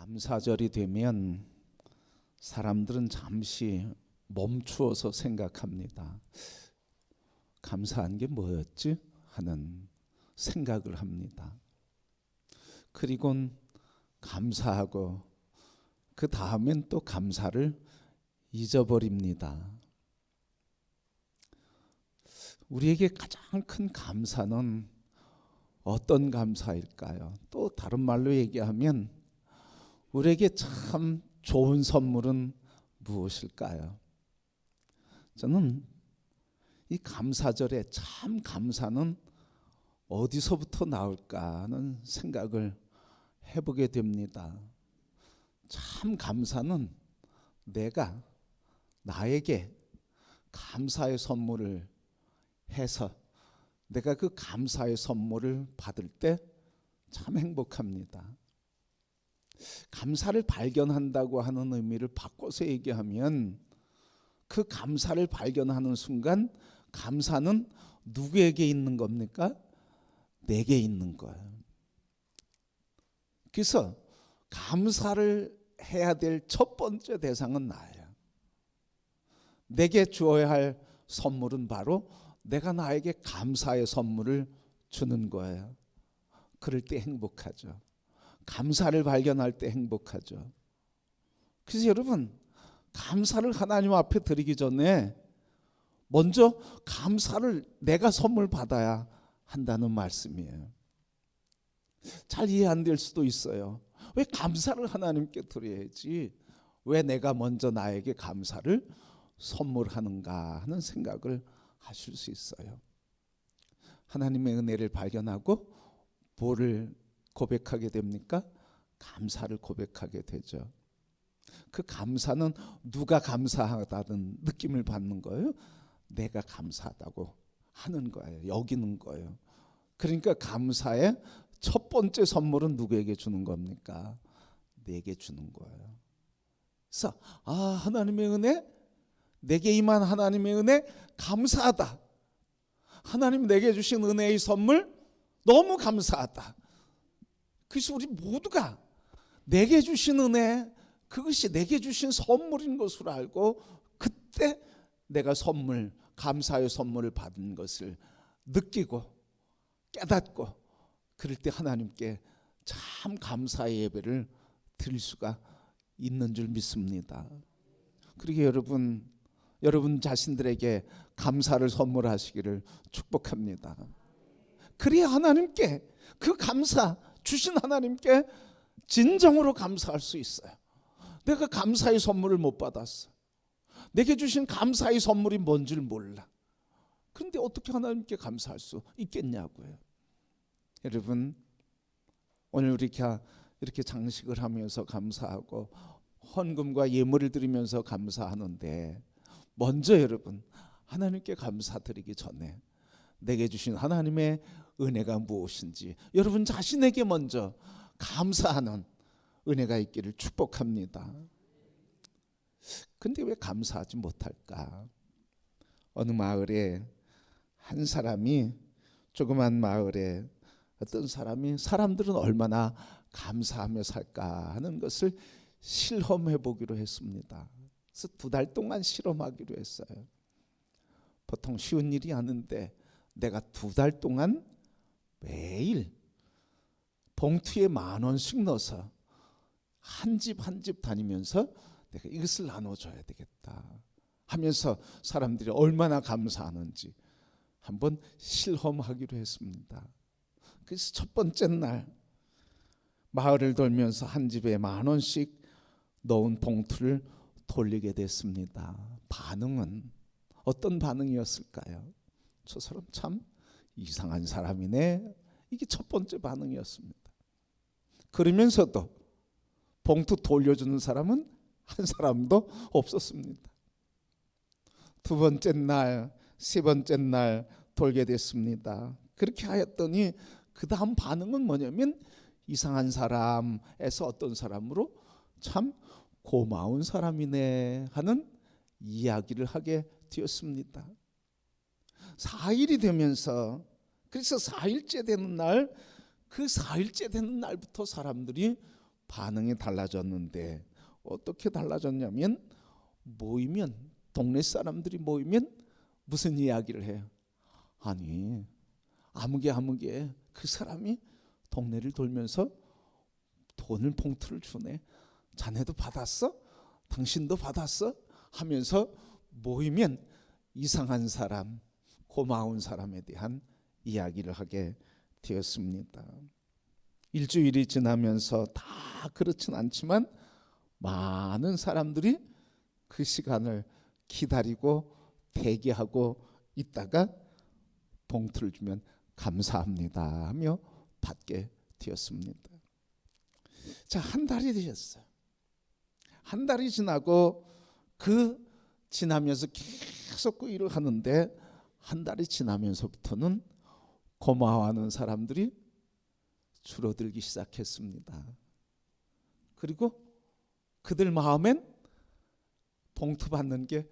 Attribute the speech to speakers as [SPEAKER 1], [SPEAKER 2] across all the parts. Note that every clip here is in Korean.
[SPEAKER 1] 감사절이 되면 사람들은 잠시 멈추어서 생각합니다. 감사한 게 뭐였지? 하는 생각을 합니다. 그리고는 감사하고 그 다음엔 또 감사를 잊어버립니다. 우리에게 가장 큰 감사는 어떤 감사일까요? 또 다른 말로 얘기하면 우리에게 참 좋은 선물은 무엇일까요? 저는 이 감사절에 참 감사는 어디서부터 나올까 하는 생각을 해보게 됩니다. 참 감사는 내가 나에게 감사의 선물을 해서 내가 그 감사의 선물을 받을 때 참 행복합니다. 감사를 발견한다고 하는 의미를 바꿔서 얘기하면 그 감사를 발견하는 순간 감사는 누구에게 있는 겁니까? 내게 있는 거예요. 그래서 감사를 해야 될 첫 번째 대상은 나예요. 내게 주어야 할 선물은 바로 내가 나에게 감사의 선물을 주는 거예요. 그럴 때 행복하죠. 감사를 발견할 때 행복하죠. 그래서 여러분, 감사를 하나님 앞에 드리기 전에 먼저 감사를 내가 선물 받아야 한다는 말씀이에요. 잘 이해 안 될 수도 있어요. 왜 감사를 하나님께 드려야지 왜 내가 먼저 나에게 감사를 선물하는가 하는 생각을 하실 수 있어요. 하나님의 은혜를 발견하고 뭐를 고백하게 됩니까? 감사를 고백하게 되죠. 그 감사는 누가 감사하다는 느낌을 받는 거예요? 내가 감사하다고 하는 거예요. 여기는 거예요. 그러니까 감사의 첫 번째 선물은 누구에게 주는 겁니까? 내게 주는 거예요. 그래서 하나님의 은혜, 내게 임한 하나님의 은혜 감사하다. 하나님 내게 주신 은혜의 선물 너무 감사하다. 그래서 우리 모두가 내게 주신 은혜, 그것이 내게 주신 선물인 것으로 알고 그때 내가 감사의 선물을 받은 것을 느끼고 깨닫고 그럴 때 하나님께 참 감사의 예배를 드릴 수가 있는 줄 믿습니다. 그러게 여러분 자신들에게 감사를 선물하시기를 축복합니다. 그래야 하나님께 그 감사 주신 하나님께 진정으로 감사할 수 있어요. 내가 감사의 선물을 못 받았어. 내게 주신 감사의 선물이 뭔지를 몰라. 그런데 어떻게 하나님께 감사할 수 있겠냐고요. 여러분, 오늘 우리 이렇게 장식을 하면서 감사하고 헌금과 예물을 드리면서 감사하는데 먼저 여러분 하나님께 감사드리기 전에 내게 주신 하나님의 은혜가 무엇인지 여러분 자신에게 먼저 감사하는 은혜가 있기를 축복합니다. 근데 왜 감사하지 못할까? 어느 마을에 한 사람이, 조그만 마을에 어떤 사람이 사람들은 얼마나 감사하며 살까 하는 것을 실험해 보기로 했습니다. 그래서 2달 동안 실험하기로 했어요. 보통 쉬운 일이 아닌데 내가 2달 동안 매일 봉투에 10,000원씩 넣어서 한 집 한 집 다니면서 내가 이것을 나눠줘야 되겠다 하면서 사람들이 얼마나 감사하는지 한번 실험하기로 했습니다. 그래서 첫 번째 날 마을을 돌면서 한 집에 10,000원씩 넣은 봉투를 돌리게 됐습니다. 반응은 어떤 반응이었을까요? 저 사람 참 이상한 사람이네. 이게 첫 번째 반응이었습니다. 그러면서도 봉투 돌려주는 사람은 한 사람도 없었습니다. 2번째 날, 3번째 날 돌게 됐습니다. 그렇게 하였더니 그 다음 반응은 뭐냐면 이상한 사람에서 어떤 사람으로 참 고마운 사람이네 하는 이야기를 하게 되었습니다. 4일이 되면서, 그래서 4일째 되는 날, 그 4일째 되는 날부터 사람들이 반응이 달라졌는데 어떻게 달라졌냐면 모이면 동네 사람들이 모이면 무슨 이야기를 해요? 아니 아무개 그 사람이 동네를 돌면서 돈을 봉투를 주네. 자네도 받았어? 당신도 받았어? 하면서 모이면 이상한 사람, 고마운 사람에 대한 이야기를 하게 되었습니다. 일주일이 지나면서 다 그렇진 않지만 많은 사람들이 그 시간을 기다리고 대기하고 있다가 봉투를 주면 감사합니다 하며 받게 되었습니다. 자, 한 달이 되었어요. 한 달이 지나고 지나면서 계속 그 일을 하는데 한 달이 지나면서부터는 고마워하는 사람들이 줄어들기 시작했습니다. 그리고 그들 마음엔 봉투 받는 게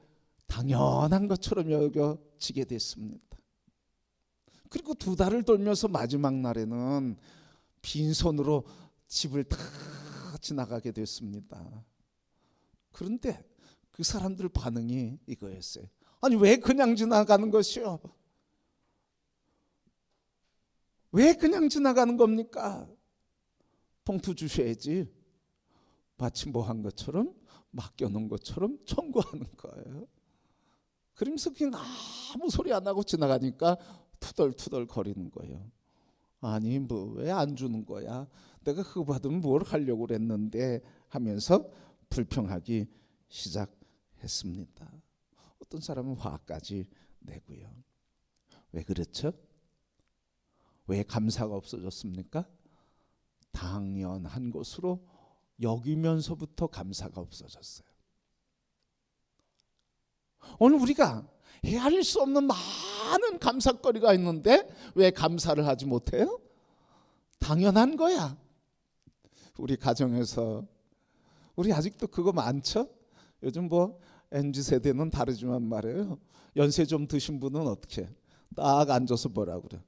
[SPEAKER 1] 당연한 것처럼 여겨지게 됐습니다. 그리고 2달을 돌면서 마지막 날에는 빈손으로 집을 다 지나가게 됐습니다. 그런데 그 사람들 반응이 이거였어요. 아니 왜 그냥 지나가는 것이요? 왜 그냥 지나가는 겁니까? 봉투 주셔야지. 마치 뭐 한 것처럼 맡겨놓은 것처럼 청구하는 거예요. 그러면서 그냥 아무 소리 안 하고 지나가니까 투덜투덜 거리는 거예요. 아니 뭐 왜 안 주는 거야? 내가 그거 받으면 뭘 하려고 그랬는데 하면서 불평하기 시작했습니다. 어떤 사람은 화까지 내고요. 왜 그렇죠? 왜 감사가 없어졌습니까? 당연한 것으로 여기면서부터 감사가 없어졌어요. 오늘 우리가 헤아릴 수 없는 많은 감사거리가 있는데 왜 감사를 하지 못해요? 당연한 거야. 우리 가정에서 우리 아직도 그거 많죠? 요즘 뭐 MZ세대는 다르지만 말이에요. 연세 좀 드신 분은 어떻게 딱 앉아서 뭐라 그래?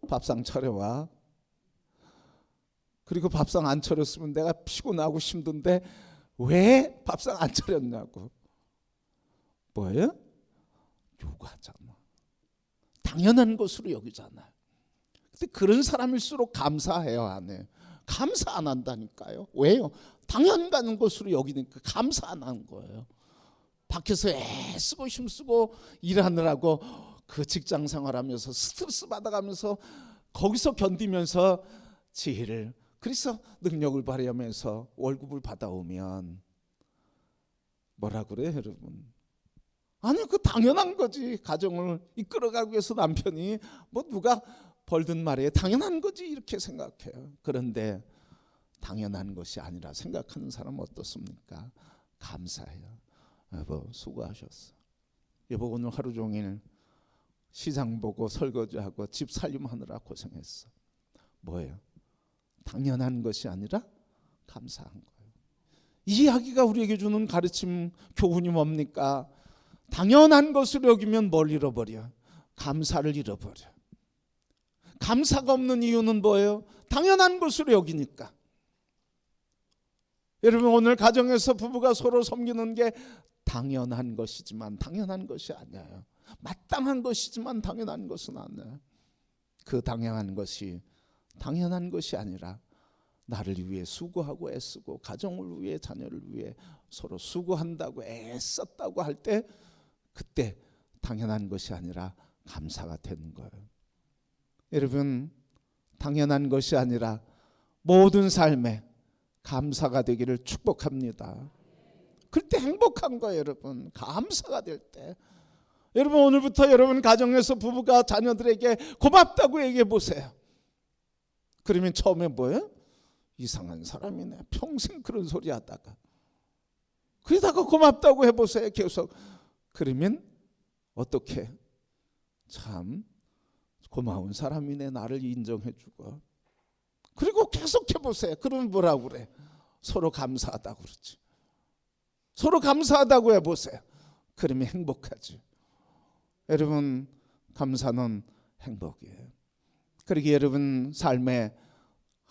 [SPEAKER 1] 밥상 차려와. 그리고 밥상 안 차렸으면 내가 피곤하고 힘든데 왜 밥상 안 차렸냐고. 뭐예요? 요구하잖아. 당연한 것으로 여기잖아요. 근데 그런 사람일수록 감사해요, 안 해요? 감사 안 한다니까요. 왜요? 당연한 것으로 여기니까 감사 안 하는 거예요. 밖에서 애쓰고 힘쓰고 일하느라고 그 직장 생활하면서 스트레스 받아가면서 거기서 견디면서 지혜를 그래서 능력을 발휘하면서 월급을 받아오면 뭐라 그래요, 여러분? 아니 그 당연한 거지. 가정을 이끌어가기 위해서 남편이 뭐 누가 벌든 말이에요. 당연한 거지 이렇게 생각해요. 그런데 당연한 것이 아니라 생각하는 사람은 어떻습니까? 감사해요. 여보 수고하셨어. 여보 오늘 하루 종일 시장 보고 설거지하고 집 살림하느라 고생했어. 뭐예요? 당연한 것이 아니라 감사한 거예요. 이 이야기가 우리에게 주는 가르침 교훈이 뭡니까? 당연한 것을 여기면 뭘 잃어버려? 감사를 잃어버려. 감사가 없는 이유는 뭐예요? 당연한 것으로 여기니까. 여러분 오늘 가정에서 부부가 서로 섬기는 게 당연한 것이지만 당연한 것이 아니에요. 마땅한 것이지만 당연한 것은 아니에요. 그 당연한 것이 당연한 것이 아니라 나를 위해 수고하고 애쓰고 가정을 위해 자녀를 위해 서로 수고한다고 애썼다고 할 때 그때 당연한 것이 아니라 감사가 되는 거예요. 여러분 당연한 것이 아니라 모든 삶에 감사가 되기를 축복합니다. 그때 행복한 거예요, 여러분. 감사가 될 때. 여러분 오늘부터 여러분 가정에서 부부가 자녀들에게 고맙다고 얘기해 보세요. 그러면 처음에 뭐예요? 이상한 사람이네. 평생 그런 소리 하다가. 그러다가 고맙다고 해보세요. 계속. 그러면 어떻게? 참 고마운 사람이네. 나를 인정해주고. 그리고 계속 해보세요. 그러면 뭐라고 그래? 서로 감사하다고 그러지. 서로 감사하다고 해보세요. 그러면 행복하지. 여러분 감사는 행복이에요. 그러기에 여러분 삶에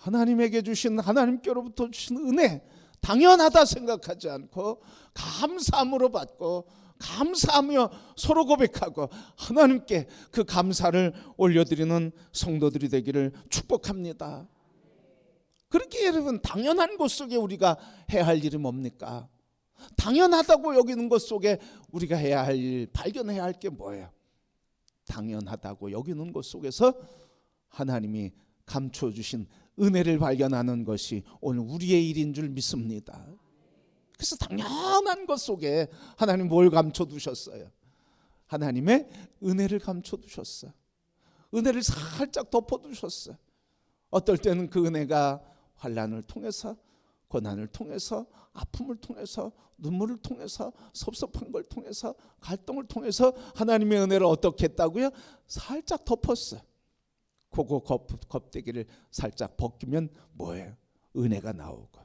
[SPEAKER 1] 하나님에게 주신, 하나님께로부터 주신 은혜 당연하다 생각하지 않고 감사함으로 받고 감사하며 서로 고백하고 하나님께 그 감사를 올려드리는 성도들이 되기를 축복합니다. 그렇게 여러분, 당연한 것 속에 우리가 해야 할 일이 뭡니까? 당연하다고 여기는 것 속에 우리가 해야 할 일, 발견해야 할 게 뭐예요? 당연하다고 여기는 것 속에서 하나님이 감춰주신 은혜를 발견하는 것이 오늘 우리의 일인 줄 믿습니다. 그래서 당연한 것 속에 하나님 뭘 감춰두셨어요? 하나님의 은혜를 감춰두셨어요. 은혜를 살짝 덮어두셨어요. 어떨 때는 그 은혜가 환난을 통해서, 고난을 통해서, 아픔을 통해서, 눈물을 통해서, 섭섭한 걸 통해서, 갈등을 통해서 하나님의 은혜를 어떻게 했다고요? 살짝 덮었어요. 그거 겁대기를 살짝 벗기면 뭐예요? 은혜가 나오고.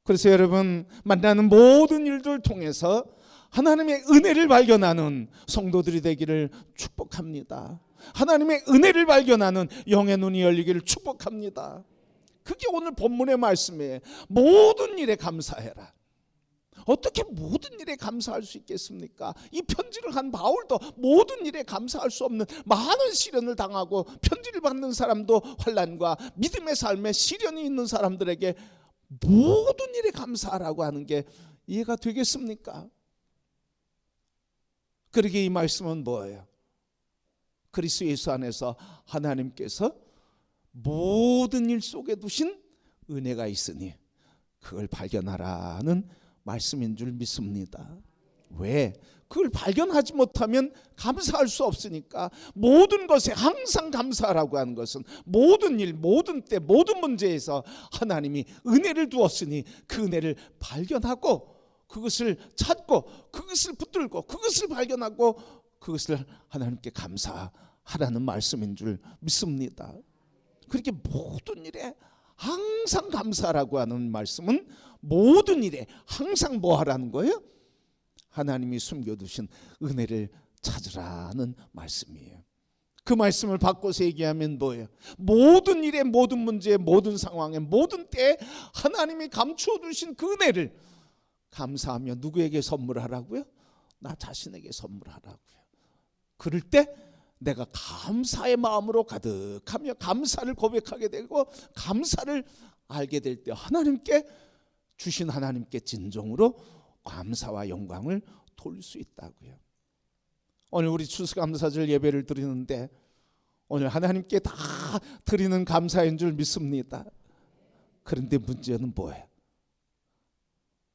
[SPEAKER 1] 그래서 여러분, 만나는 모든 일들 통해서 하나님의 은혜를 발견하는 성도들이 되기를 축복합니다. 하나님의 은혜를 발견하는 영의 눈이 열리기를 축복합니다. 그게 오늘 본문의 말씀이에요. 모든 일에 감사해라. 어떻게 모든 일에 감사할 수 있겠습니까? 이 편지를 한 바울도 모든 일에 감사할 수 없는 많은 시련을 당하고, 편지를 받는 사람도 환난과 믿음의 삶에 시련이 있는 사람들에게 모든 일에 감사하라고 하는 게 이해가 되겠습니까? 그러기에 이 말씀은 뭐예요? 그리스도 예수 안에서 하나님께서 모든 일 속에 두신 은혜가 있으니 그걸 발견하라는 말씀인 줄 믿습니다. 왜? 그걸 발견하지 못하면 감사할 수 없으니까. 모든 것에 항상 감사하라고 하는 것은 모든 일, 모든 때, 모든 문제에서 하나님이 은혜를 두었으니 그 은혜를 발견하고 그것을 찾고 그것을 붙들고 그것을 발견하고 그것을 하나님께 감사하라는 말씀인 줄 믿습니다. 그렇게 모든 일에 항상 감사라고 하는 말씀은 모든 일에 항상 뭐 하라는 거예요? 하나님이 숨겨두신 은혜를 찾으라는 말씀이에요. 그 말씀을 바꿔서 얘기하면 뭐예요? 모든 일에, 모든 문제에, 모든 상황에, 모든 때에 하나님이 감추어두신 그 은혜를 감사하며 누구에게 선물하라고요? 나 자신에게 선물하라고요. 그럴 때 내가 감사의 마음으로 가득하며 감사를 고백하게 되고 감사를 알게 될 때 하나님께 주신, 하나님께 진정으로 감사와 영광을 돌릴 수 있다고요. 오늘 우리 추수감사절 예배를 드리는데 오늘 하나님께 다 드리는 감사인 줄 믿습니다. 그런데 문제는 뭐예요?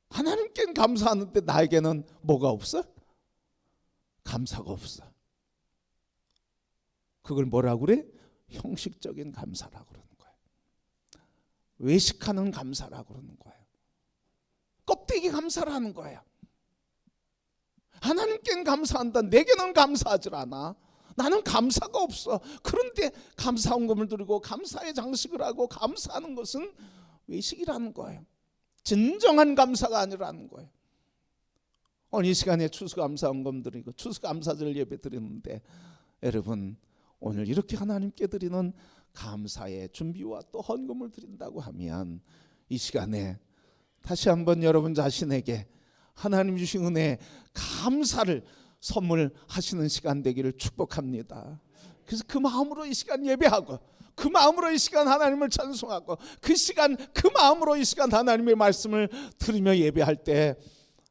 [SPEAKER 1] 하나님께는 감사하는데 나에게는 뭐가 없어? 감사가 없어. 그걸 뭐라고 그래? 형식적인 감사라고 그러는 거예요. 외식하는 감사라고 그러는 거예요. 껍데기 감사라는 거예요. 하나님께는 감사한다. 내게는 감사하지 않아. 나는 감사가 없어. 그런데 감사헌금을 드리고 감사의 장식을 하고 감사하는 것은 외식이라는 거예요. 진정한 감사가 아니라는 거예요. 오늘 이 시간에 추수감사헌금 드리고 추수감사절 예배 드리는데 여러분, 오늘 이렇게 하나님께 드리는 감사의 준비와 또 헌금을 드린다고 하면 이 시간에 다시 한번 여러분 자신에게 하나님 주신 은혜에 감사를 선물하시는 시간 되기를 축복합니다. 그래서 그 마음으로 이 시간 예배하고 그 마음으로 이 시간 하나님을 찬송하고 그 시간 그 마음으로 이 시간 하나님의 말씀을 들으며 예배할 때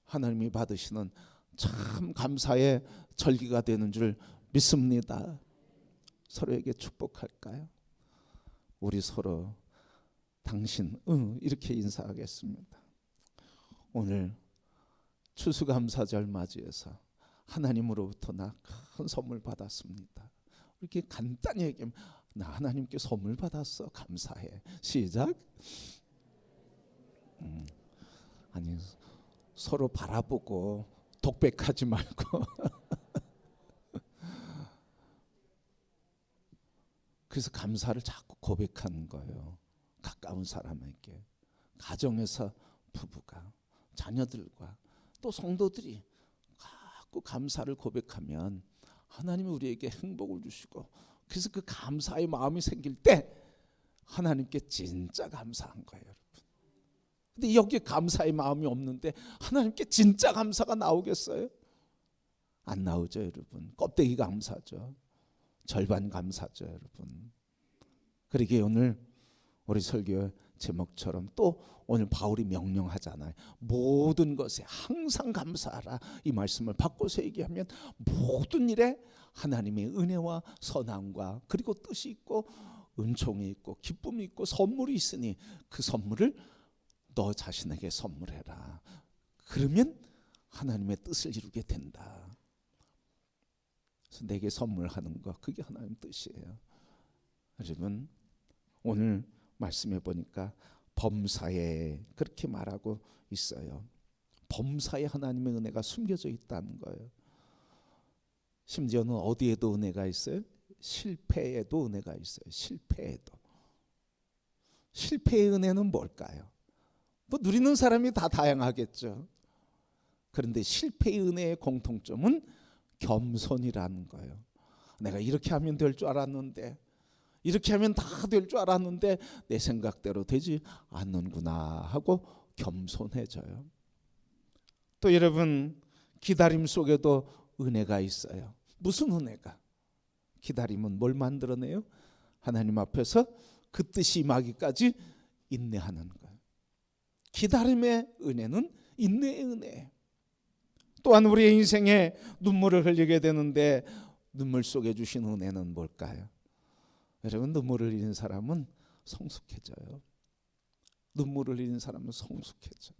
[SPEAKER 1] 하나님이 받으시는 참 감사의 절기가 되는 줄 믿습니다. 서로에게 축복할까요? 우리 서로 당신 이렇게 인사하겠습니다. 오늘 추수감사절 맞이해서 하나님으로부터 나 큰 선물 받았습니다. 이렇게 간단히 얘기하면 나 하나님께 선물 받았어. 감사해. 시작. 아니 서로 바라보고 독백하지 말고 그래서 감사를 자꾸 고백하는 거예요. 가까운 사람에게, 가정에서 부부가, 자녀들과 또 성도들이 자꾸 감사를 고백하면 하나님이 우리에게 행복을 주시고 그래서 그 감사의 마음이 생길 때 하나님께 진짜 감사한 거예요, 여러분. 근데 여기 감사의 마음이 없는데 하나님께 진짜 감사가 나오겠어요? 안 나오죠, 여러분. 껍데기 감사죠. 절반 감사죠, 여러분. 그러기에 오늘 우리 설교 제목처럼 또 오늘 바울이 명령하잖아요. 모든 것에 항상 감사하라. 이 말씀을 바꿔서 얘기하면 모든 일에 하나님의 은혜와 선함과 그리고 뜻이 있고 은총이 있고 기쁨이 있고 선물이 있으니 그 선물을 너 자신에게 선물해라. 그러면 하나님의 뜻을 이루게 된다. 그래서 내게 선물하는 거, 그게 하나님 뜻이에요. 여러분, 오늘 말씀해 보니까 범사에 그렇게 말하고 있어요. 범사에 하나님의 은혜가 숨겨져 있다는 거예요. 심지어는 어디에도 은혜가 있어요? 실패에도 은혜가 있어요. 실패에도. 실패의 은혜는 뭘까요? 뭐 누리는 사람이 다 다양하겠죠. 그런데 실패의 은혜의 공통점은 겸손이라는 거예요. 내가 이렇게 하면 될 줄 알았는데, 이렇게 하면 다 될 줄 알았는데 내 생각대로 되지 않는구나 하고 겸손해져요. 또 여러분, 기다림 속에도 은혜가 있어요. 무슨 은혜가? 기다림은 뭘 만들어내요? 하나님 앞에서 그 뜻이 임하기까지 인내하는 거예요. 기다림의 은혜는 인내의 은혜예요. 또한 우리의 인생에 눈물을 흘리게 되는데 눈물 속에 주신 은혜는 뭘까요? 여러분, 눈물을 흘리는 사람은 성숙해져요. 눈물을 흘리는 사람은 성숙해져요.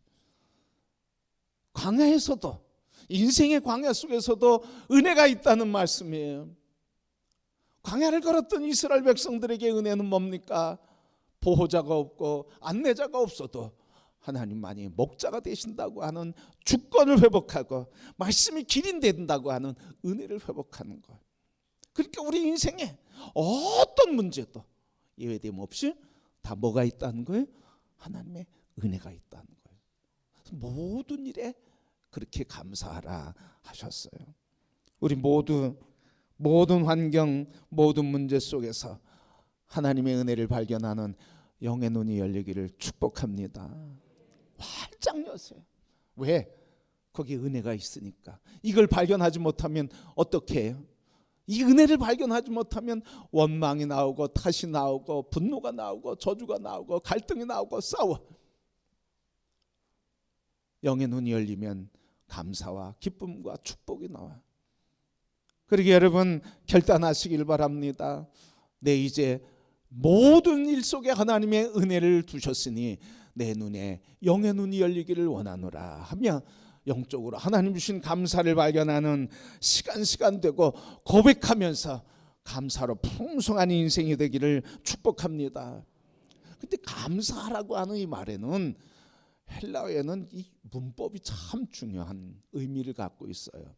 [SPEAKER 1] 광야에서도, 인생의 광야 속에서도 은혜가 있다는 말씀이에요. 광야를 걸었던 이스라엘 백성들에게 은혜는 뭡니까? 보호자가 없고 안내자가 없어도 하나님만이 목자가 되신다고 하는 주권을 회복하고 말씀이 길이 된다고 하는 은혜를 회복하는 것. 그러니까 우리 인생에 어떤 문제도 예외됨 없이 다 뭐가 있다는 거예요? 하나님의 은혜가 있다는 거예요. 모든 일에 그렇게 감사하라 하셨어요. 우리 모두 모든 환경, 모든 문제 속에서 하나님의 은혜를 발견하는 영의 눈이 열리기를 축복합니다. 활짝 여세요. 왜? 거기에 은혜가 있으니까. 이걸 발견하지 못하면 어떻게 해요? 이 은혜를 발견하지 못하면 원망이 나오고 탓이 나오고 분노가 나오고 저주가 나오고 갈등이 나오고 싸워. 영의 눈이 열리면 감사와 기쁨과 축복이 나와요. 그러기에 여러분, 결단하시길 바랍니다. 내 이제 모든 일 속에 하나님의 은혜를 두셨으니 내 눈에 영의 눈이 열리기를 원하노라 하며 영적으로 하나님 주신 감사를 발견하는 시간 되고 고백하면서 감사로 풍성한 인생이 되기를 축복합니다. 근데 감사하라고 하는 이 말에는 헬라어에는 이 문법이 참 중요한 의미를 갖고 있어요.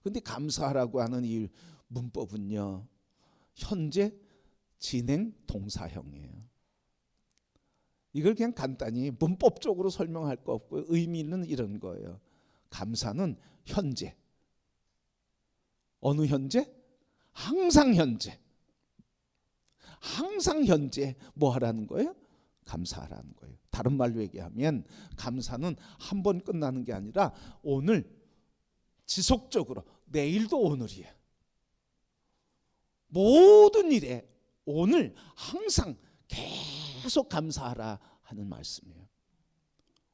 [SPEAKER 1] 근데 감사하라고 하는 이 문법은요, 현재 진행 동사형이에요. 이걸 그냥 간단히 문법적으로 설명할 거 없고 의미는 이런 거예요. 감사는 현재. 어느 현재? 항상 현재. 항상 현재 뭐 하라는 거예요? 감사하라는 거예요. 다른 말로 얘기하면 감사는 한 번 끝나는 게 아니라 오늘 지속적으로, 내일도 오늘이에요. 모든 일에 오늘 항상 계속 감사하라 하는 말씀이에요.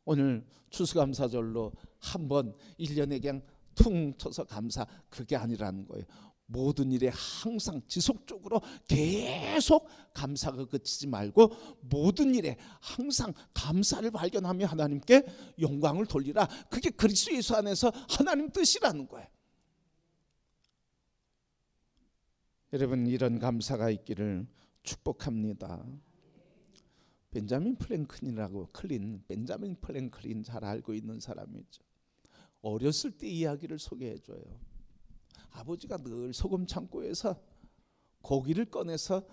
[SPEAKER 1] 오늘 추수감사절로 한번 1년에 그냥 퉁 쳐서 감사, 그게 아니라는 거예요. 모든 일에 항상 지속적으로 계속 감사가 그치지 말고 모든 일에 항상 감사를 발견하며 하나님께 영광을 돌리라. 그게 그리스도 예수 안에서 하나님 뜻이라는 거예요. 여러분, 이런 감사가 있기를 축복합니다. 벤자민 플랭클린 잘 알고 있는 사람이죠. 어렸을 때 이야기를 소개해줘요. 아버지가 늘 소금 창고에서 고기를 꺼내서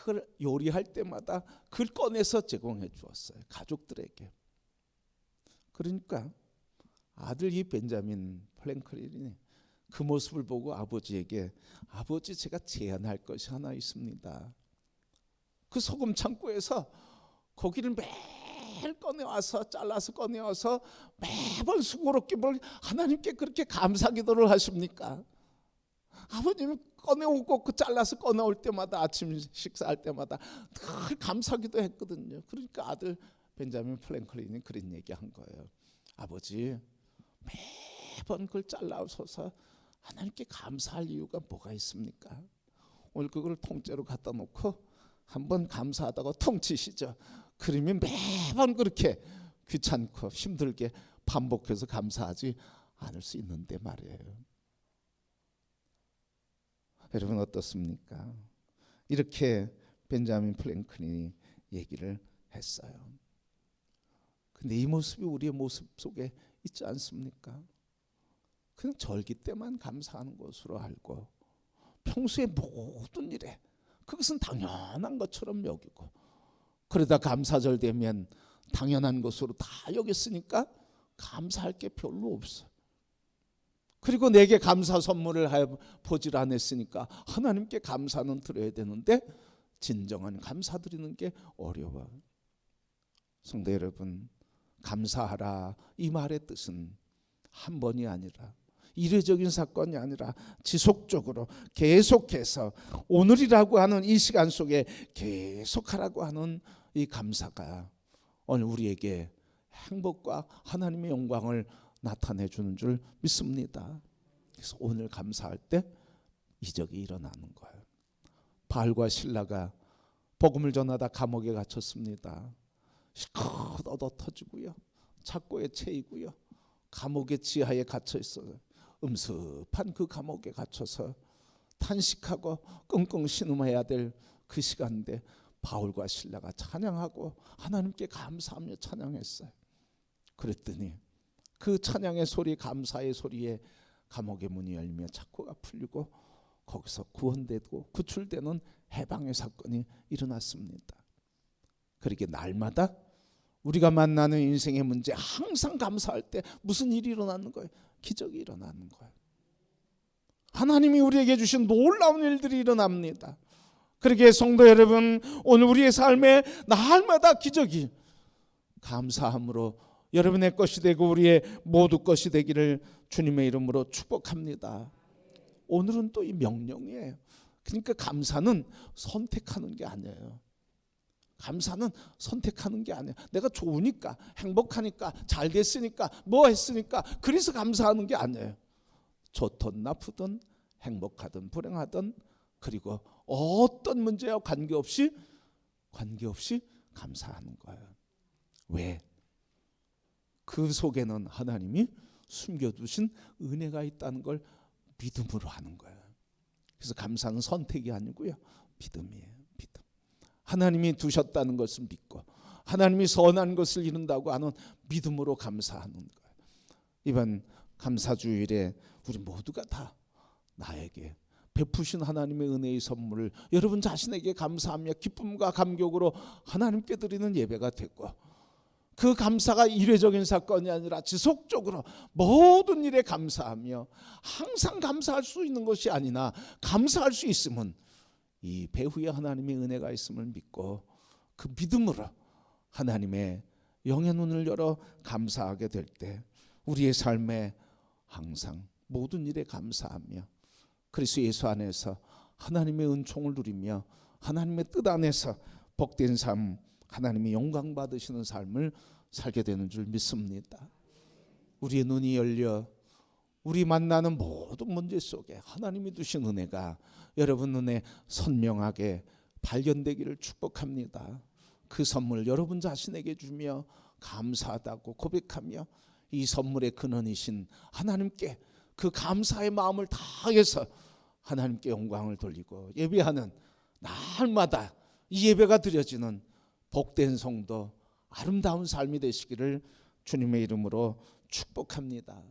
[SPEAKER 1] 늘 요리할 때마다 그걸 꺼내서 제공해 주었어요, 가족들에게. 그러니까 아들 이 벤자민 플랭클린이 그 모습을 보고 아버지에게, 아버지, 제가 제안할 것이 하나 있습니다. 그 소금 창고에서 고기를 매일 꺼내와서 잘라서 꺼내와서 매번 수고롭게 뭘 하나님께 그렇게 감사 기도를 하십니까? 아버님이 꺼내오고 그 잘라서 꺼내올 때마다 아침 식사할 때마다 늘 감사 기도했거든요. 그러니까 아들 벤자민 프랭클린이 그런 얘기한 거예요. 아버지, 매번 그걸 잘라서서 하나님께 감사할 이유가 뭐가 있습니까? 오늘 그걸 통째로 갖다 놓고 한번 감사하다고 통치시죠. 그러면 매번 그렇게 귀찮고 힘들게 반복해서 감사하지 않을 수 있는데 말이에요. 여러분 어떻습니까? 이렇게 벤자민 프랭클린이 얘기를 했어요. 근데 이 모습이 우리의 모습 속에 있지 않습니까? 그냥 절기 때만 감사하는 것으로 알고 평소의 모든 일에 그것은 당연한 것처럼 여기고, 그러다 감사절 되면 당연한 것으로 다 여겼으니까 감사할 게 별로 없어. 그리고 내게 감사 선물을 보질 않았으니까 하나님께 감사는 드려야 되는데 진정한 감사 드리는 게 어려워. 성도 여러분, 감사하라 이 말의 뜻은 한 번이 아니라 이례적인 사건이 아니라 지속적으로 계속해서 오늘이라고 하는 이 시간 속에 계속하라고 하는 이 감사가 오늘 우리에게 행복과 하나님의 영광을 나타내 주는 줄 믿습니다. 그래서 오늘 감사할 때 이적이 일어나는 거예요. 바알과 실라가 복음을 전하다 감옥에 갇혔습니다. 실컷 얻어 터지고요, 착고에 채이고요, 감옥의 지하에 갇혀 있어요. 음습한 그 감옥에 갇혀서 탄식하고 끙끙 신음해야 될 그 시간인데 바울과 실라가 찬양하고 하나님께 감사하며 찬양했어요. 그랬더니 그 찬양의 소리, 감사의 소리에 감옥의 문이 열리며 착고가 풀리고 거기서 구원되고 구출되는 해방의 사건이 일어났습니다. 그렇게 날마다 우리가 만나는 인생의 문제 항상 감사할 때 무슨 일이 일어나는 거예요? 기적이 일어나는 거예요. 하나님이 우리에게 주신 놀라운 일들이 일어납니다. 그렇게 성도 여러분, 오늘 우리의 삶에 날마다 기적이 감사함으로 여러분의 것이 되고 우리의 모두 것이 되기를 주님의 이름으로 축복합니다. 오늘은 또 이 명령이에요. 그러니까 감사는 선택하는 게 아니에요. 감사는 선택하는 게 아니에요. 내가 좋으니까, 행복하니까, 잘 됐으니까, 뭐 했으니까 그래서 감사하는 게 아니에요. 좋든 나쁘든 행복하든 불행하든 그리고 어떤 문제와 관계없이 감사하는 거예요. 왜? 그 속에는 하나님이 숨겨두신 은혜가 있다는 걸 믿음으로 하는 거예요. 그래서 감사는 선택이 아니고요, 믿음이에요. 믿음. 하나님이 두셨다는 것을 믿고 하나님이 선한 것을 이룬다고 하는 믿음으로 감사하는 거예요. 이번 감사주일에 우리 모두가 다 나에게 베푸신 하나님의 은혜의 선물을 여러분 자신에게 감사하며 기쁨과 감격으로 하나님께 드리는 예배가 됐고, 그 감사가 이례적인 사건이 아니라 지속적으로 모든 일에 감사하며 항상 감사할 수 있는 것이 아니나 감사할 수 있으면 이 배후에 하나님의 은혜가 있음을 믿고 그 믿음으로 하나님의 영의 눈을 열어 감사하게 될 때 우리의 삶에 항상 모든 일에 감사하며 그리스도 예수 안에서 하나님의 은총을 누리며 하나님의 뜻 안에서 복된 삶, 하나님이 영광 받으시는 삶을 살게 되는 줄 믿습니다. 우리의 눈이 열려 우리 만나는 모든 문제 속에 하나님이 두신 은혜가 여러분 눈에 선명하게 발견되기를 축복합니다. 그 선물 여러분 자신에게 주며 감사하다고 고백하며 이 선물의 근원이신 하나님께 그 감사의 마음을 다해서 하나님께 영광을 돌리고 예배하는 날마다 이 예배가 드려지는 복된 성도, 아름다운 삶이 되시기를 주님의 이름으로 축복합니다.